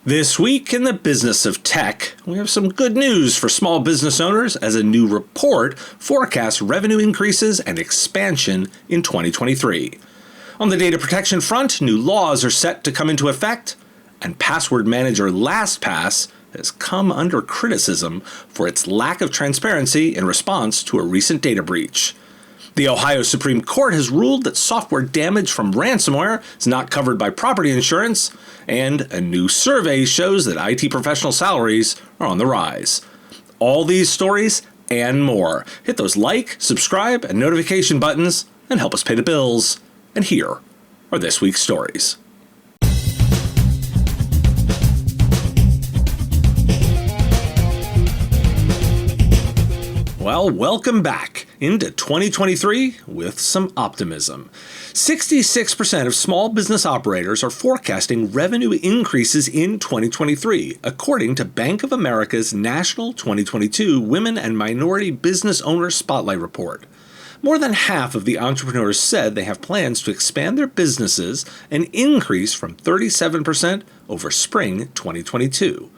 This week in the business of tech, we have some good news for small business owners as a new report forecasts revenue increases and expansion in 2023. On the data protection front, new laws are set to come into effect, and password manager LastPass has come under criticism for its lack of transparency in response to a recent data breach. The Ohio Supreme Court has ruled that software damage from ransomware is not covered by property insurance, and a new survey shows that IT professional salaries are on the rise. All these stories and more. Hit those like, subscribe, and notification buttons and help us pay the bills. And here are this week's stories. Well, welcome back into 2023 with some optimism. 66% of small business operators are forecasting revenue increases in 2023, according to Bank of America's National 2022 Women and Minority Business Owners Spotlight Report. More than half of the entrepreneurs said they have plans to expand their businesses, an increase from 37% over spring 2022.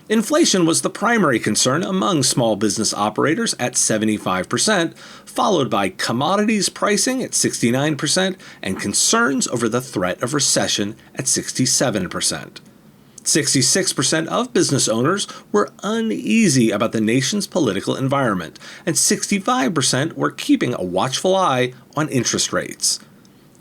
Inflation was the primary concern among small business operators at 75%, followed by commodities pricing at 69% and concerns over the threat of recession at 67%. 66% of business owners were uneasy about the nation's political environment, and 65% were keeping a watchful eye on interest rates.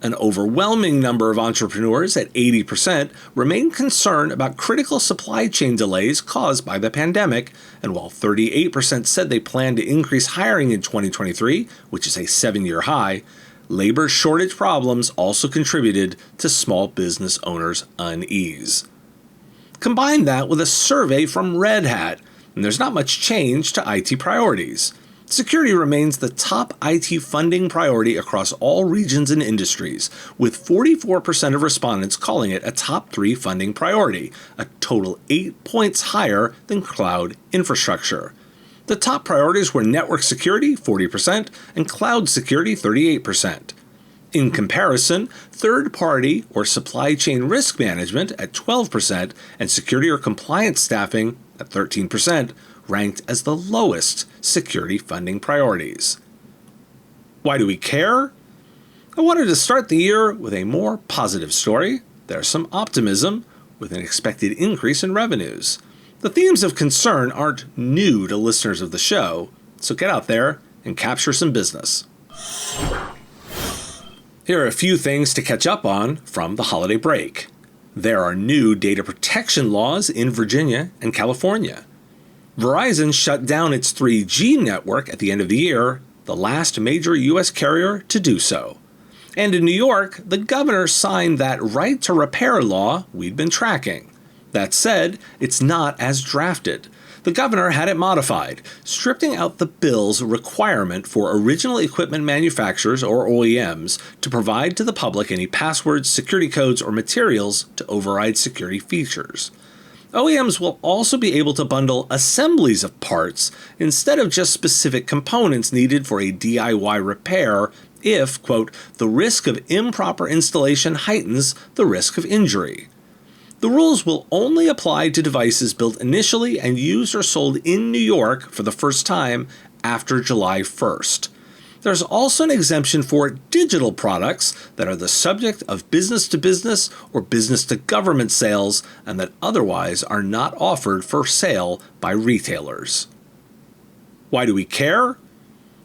An overwhelming number of entrepreneurs, at 80%, remain concerned about critical supply chain delays caused by the pandemic, and while 38% said they plan to increase hiring in 2023, which is a 7-year high, labor shortage problems also contributed to small business owners' unease. Combine that with a survey from Red Hat, and there's not much change to IT priorities. Security remains the top IT funding priority across all regions and industries, with 44% of respondents calling it a top 3 funding priority, a total 8 points higher than cloud infrastructure. The top priorities were network security, 40%, and cloud security, 38%. In comparison, third-party or supply chain risk management at 12% and security or compliance staffing at 13% ranked as the lowest security funding priorities. Why do we care? I wanted to start the year with a more positive story. There's some optimism with an expected increase in revenues. The themes of concern aren't new to listeners of the show, so get out there and capture some business. Here are a few things to catch up on from the holiday break. There are new data protection laws in Virginia and California. Verizon shut down its 3G network at the end of the year, the last major U.S. carrier to do so. And in New York, the governor signed that right to repair law we'd been tracking. That said, it's not as drafted. The governor had it modified, stripping out the bill's requirement for original equipment manufacturers, or OEMs, to provide to the public any passwords, security codes, or materials to override security features. OEMs will also be able to bundle assemblies of parts instead of just specific components needed for a DIY repair if, quote, the risk of improper installation heightens the risk of injury. The rules will only apply to devices built initially and used or sold in New York for the first time after July 1st. There's also an exemption for digital products that are the subject of business-to-business or business-to-government sales and that otherwise are not offered for sale by retailers. Why do we care?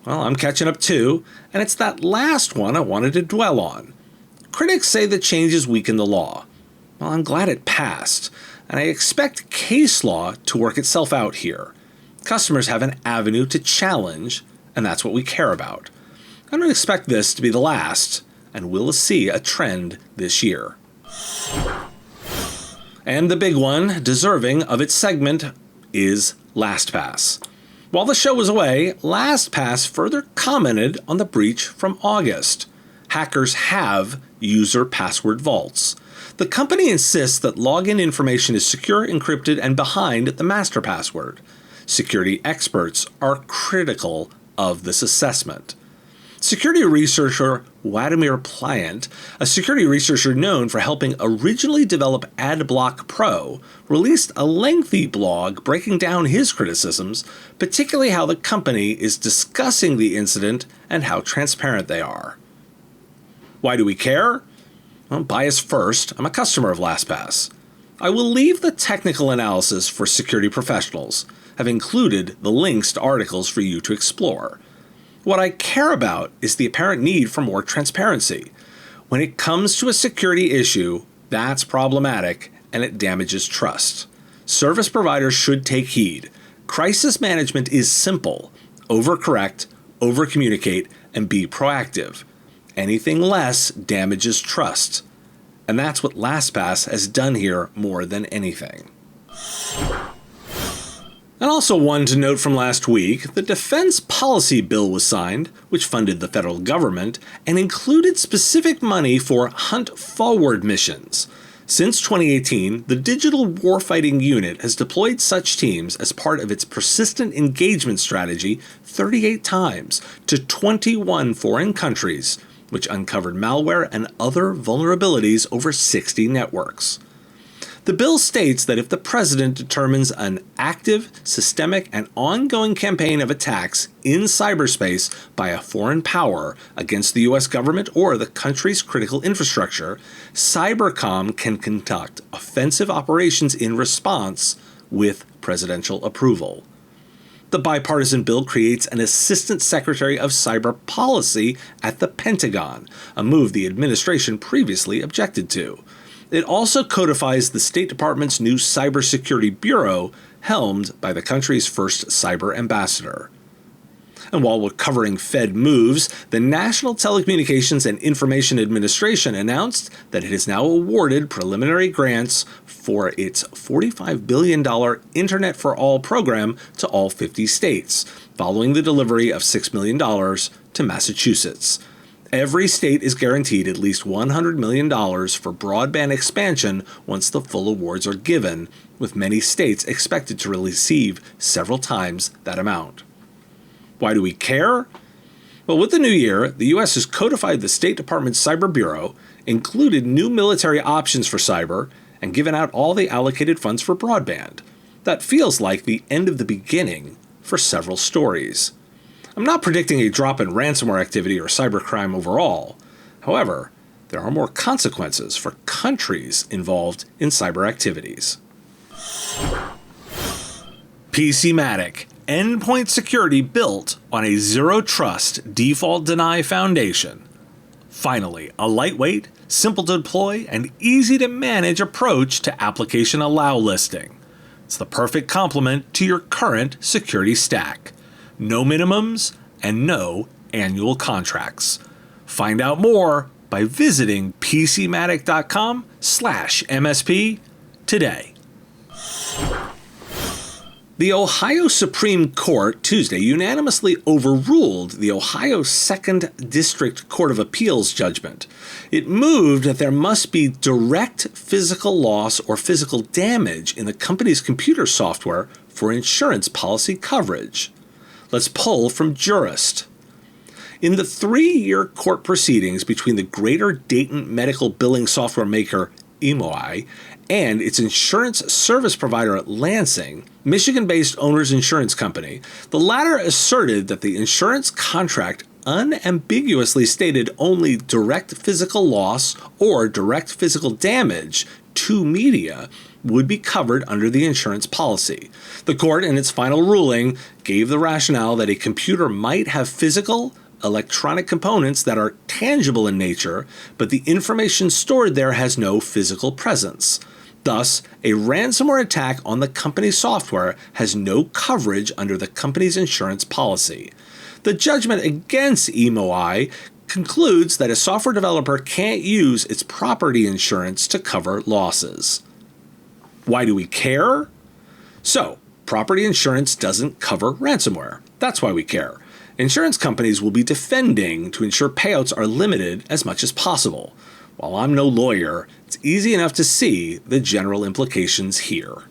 Well, I'm catching up too, and it's that last one I wanted to dwell on. Critics say the changes weaken the law. Well, I'm glad it passed, and I expect case law to work itself out here. Customers have an avenue to challenge, and that's what we care about. I don't expect this to be the last, and we'll see a trend this year. And the big one, deserving of its segment, is LastPass. While the show was away, LastPass further commented on the breach from August. Hackers have user password vaults. The company insists that login information is secure, encrypted, and behind the master password. Security experts are critical of this assessment. Security researcher Vladimir Pliant, a security researcher known for helping originally develop AdBlock Pro, released a lengthy blog breaking down his criticisms, particularly how the company is discussing the incident and how transparent they are. Why do we care? Well, bias first, I'm a customer of LastPass. I will leave the technical analysis for security professionals. I've included the links to articles for you to explore. What I care about is the apparent need for more transparency. When it comes to a security issue, that's problematic and it damages trust. Service providers should take heed. Crisis management is simple. Overcorrect, overcommunicate, and be proactive. Anything less damages trust. And that's what LastPass has done here more than anything. And also one to note from last week, the Defense Policy Bill was signed, which funded the federal government and included specific money for Hunt Forward missions. Since 2018, the Digital Warfighting Unit has deployed such teams as part of its persistent engagement strategy 38 times to 21 foreign countries, which uncovered malware and other vulnerabilities over 60 networks. The bill states that if the president determines an active, systemic, and ongoing campaign of attacks in cyberspace by a foreign power against the U.S. government or the country's critical infrastructure, Cybercom can conduct offensive operations in response with presidential approval. The bipartisan bill creates an Assistant Secretary of Cyber Policy at the Pentagon, a move the administration previously objected to. It also codifies the State Department's new Cybersecurity Bureau, helmed by the country's first cyber ambassador. And while we're covering Fed moves, the National Telecommunications and Information Administration announced that it has now awarded preliminary grants for its $45 billion Internet for All program to all 50 states, following the delivery of $6 million to Massachusetts. Every state is guaranteed at least $100 million for broadband expansion once the full awards are given, with many states expected to receive several times that amount. Why do we care? Well, with the new year, the U.S. has codified the State Department's Cyber Bureau, included new military options for cyber, and given out all the allocated funds for broadband. That feels like the end of the beginning for several stories. I'm not predicting a drop in ransomware activity or cybercrime overall. However, there are more consequences for countries involved in cyber activities. PCMatic, endpoint security built on a zero-trust default deny foundation. Finally, a lightweight, simple to deploy, and easy to manage approach to application allow listing. It's the perfect complement to your current security stack. No minimums and no annual contracts. Find out more by visiting PCMatic.com/MSP today. The Ohio Supreme Court Tuesday unanimously overruled the Ohio 2nd District Court of Appeals judgment. It moved that there must be direct physical loss or physical damage in the company's computer software for insurance policy coverage. Let's pull from Jurist. In the 3-year court proceedings between the Greater Dayton medical billing software maker EMOI and its insurance service provider Lansing, Michigan-based Owners Insurance Company, the latter asserted that the insurance contract unambiguously stated only direct physical loss or direct physical damage to media would be covered under the insurance policy. The court, in its final ruling, gave the rationale that a computer might have physical, electronic components that are tangible in nature, but the information stored there has no physical presence. Thus, a ransomware attack on the company's software has no coverage under the company's insurance policy. The judgment against EMOI concludes that a software developer can't use its property insurance to cover losses. Why do we care? So, property insurance doesn't cover ransomware. That's why we care. Insurance companies will be defending to ensure payouts are limited as much as possible. While I'm no lawyer, it's easy enough to see the general implications here.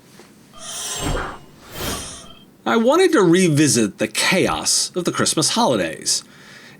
I wanted to revisit the chaos of the Christmas holidays.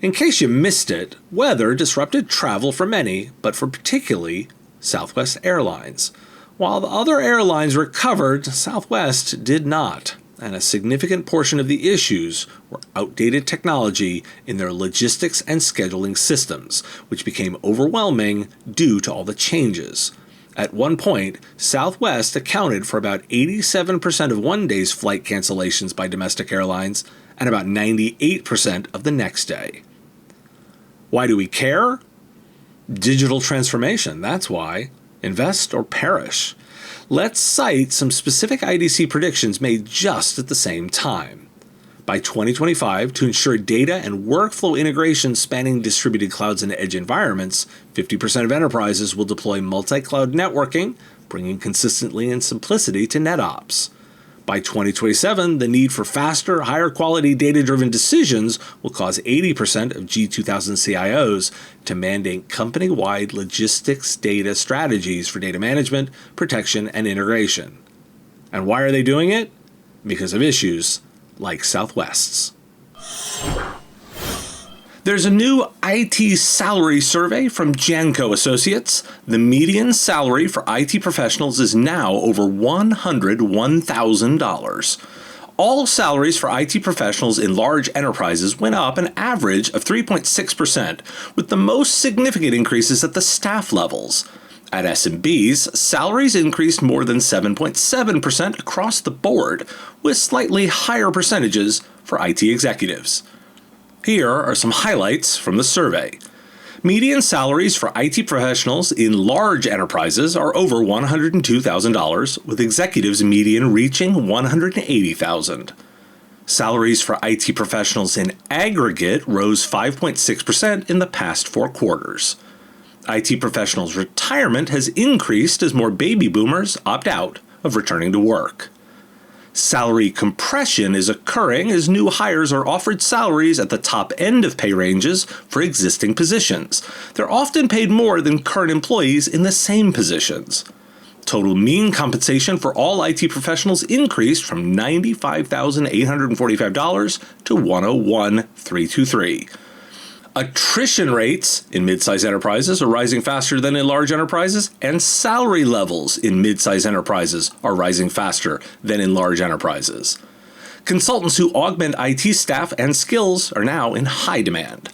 In case you missed it, weather disrupted travel for many, but for particularly Southwest Airlines. While the other airlines recovered, Southwest did not, and a significant portion of the issues were outdated technology in their logistics and scheduling systems, which became overwhelming due to all the changes. At one point, Southwest accounted for about 87% of one day's flight cancellations by domestic airlines and about 98% of the next day. Why do we care? Digital transformation, that's why. Invest or perish. Let's cite some specific IDC predictions made just at the same time. By 2025, to ensure data and workflow integration spanning distributed clouds and edge environments, 50% of enterprises will deploy multi-cloud networking, bringing consistency and simplicity to NetOps. By 2027, the need for faster, higher quality data-driven decisions will cause 80% of G2000 CIOs to mandate company-wide logistics data strategies for data management, protection, and integration. And why are they doing it? Because of issues like Southwest's. There's a new IT salary survey from Janco Associates. The median salary for IT professionals is now over $101,000. All salaries for IT professionals in large enterprises went up an average of 3.6%, with the most significant increases at the staff levels. At SMBs, salaries increased more than 7.7% across the board, with slightly higher percentages for IT executives. Here are some highlights from the survey. Median salaries for IT professionals in large enterprises are over $102,000, with executives median reaching $180,000. Salaries for IT professionals in aggregate rose 5.6% in the past 4 quarters. IT professionals' retirement has increased as more baby boomers opt out of returning to work. Salary compression is occurring as new hires are offered salaries at the top end of pay ranges for existing positions. They're often paid more than current employees in the same positions. Total mean compensation for all IT professionals increased from $95,845 to $101,323. Attrition rates in mid-size enterprises are rising faster than in large enterprises, and salary levels in mid-size enterprises are rising faster than in large enterprises. Consultants who augment IT staff and skills are now in high demand.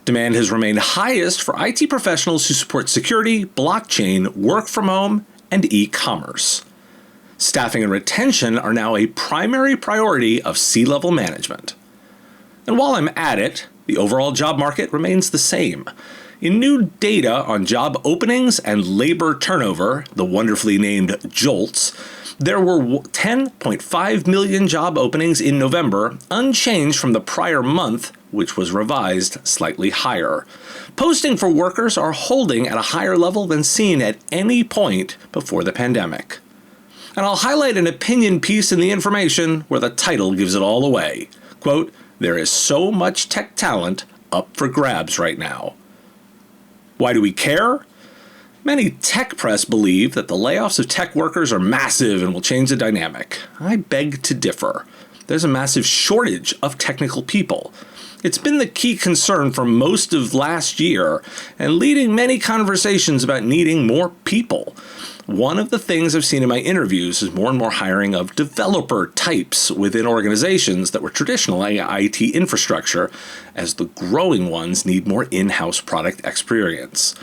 Demand has remained highest for IT professionals who support security, blockchain, work from home, and e-commerce. Staffing and retention are now a primary priority of C-level management. And while I'm at it, the overall job market remains the same. In new data on job openings and labor turnover, the wonderfully named JOLTS, there were 10.5 million job openings in November, unchanged from the prior month, which was revised slightly higher. Posting for workers are holding at a higher level than seen at any point before the pandemic. And I'll highlight an opinion piece in the information where the title gives it all away. Quote, "There is so much tech talent up for grabs right now." Why do we care? Many tech press believe that the layoffs of tech workers are massive and will change the dynamic. I beg to differ. There's a massive shortage of technical people. It's been the key concern for most of last year and leading many conversations about needing more people. One of the things I've seen in my interviews is more and more hiring of developer types within organizations that were traditionally IT infrastructure, as the growing ones need more in-house product experience.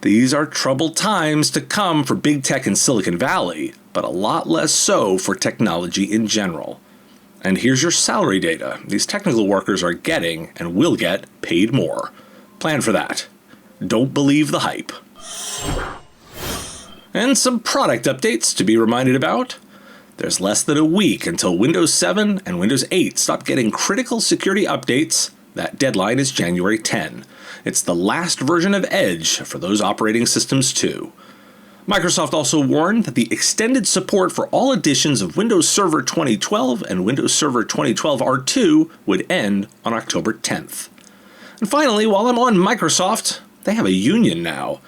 These are troubled times to come for big tech in Silicon Valley, but a lot less so for technology in general. And here's your salary data. These technical workers are getting and will get paid more. Plan for that. Don't believe the hype. And some product updates to be reminded about. There's less than a week until Windows 7 and Windows 8 stop getting critical security updates. That deadline is January 10. It's the last version of Edge for those operating systems too. Microsoft also warned that the extended support for all editions of Windows Server 2012 and Windows Server 2012 R2 would end on October 10th. And finally, while I'm on Microsoft, they have a union now.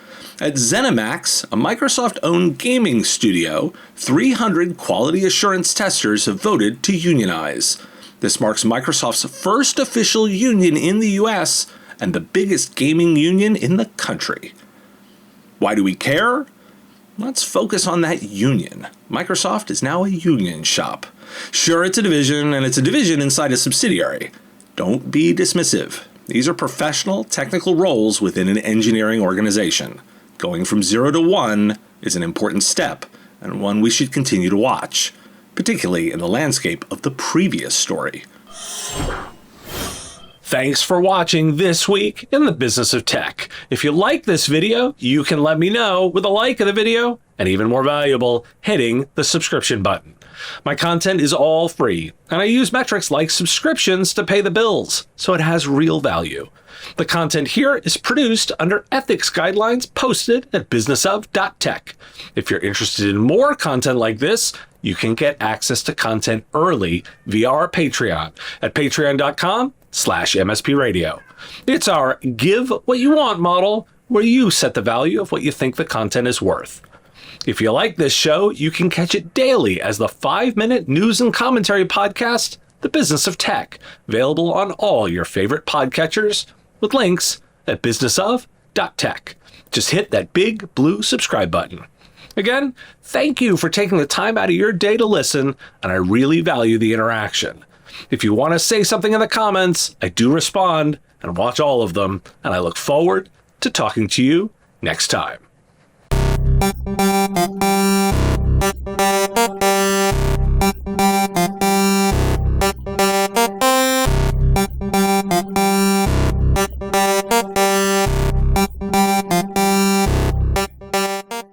At ZeniMax, a Microsoft-owned gaming studio, 300 quality assurance testers have voted to unionize. This marks Microsoft's first official union in the US and the biggest gaming union in the country. Why do we care? Let's focus on that union. Microsoft is now a union shop. Sure, it's a division, and it's a division inside a subsidiary. Don't be dismissive. These are professional, technical roles within an engineering organization. Going from 0 to 1 is an important step, and one we should continue to watch, particularly in the landscape of the previous story. Thanks for watching this week in the Business of Tech. If you like this video, you can let me know with a like of the video, and even more valuable, hitting the subscription button. My content is all free, and I use metrics like subscriptions to pay the bills, so it has real value. The content here is produced under ethics guidelines posted at businessof.tech. If you're interested in more content like this, you can get access to content early via our Patreon at patreon.com/MSP Radio. It's our give what you want model, where you set the value of what you think the content is worth. If you like this show, you can catch it daily as the 5-minute news and commentary podcast, The Business of Tech, available on all your favorite podcatchers with links at businessof.tech. Just hit that big blue subscribe button. Again, thank you for taking the time out of your day to listen, and I really value the interaction. If you want to say something in the comments, I do respond and watch all of them, and I look forward to talking to you next time.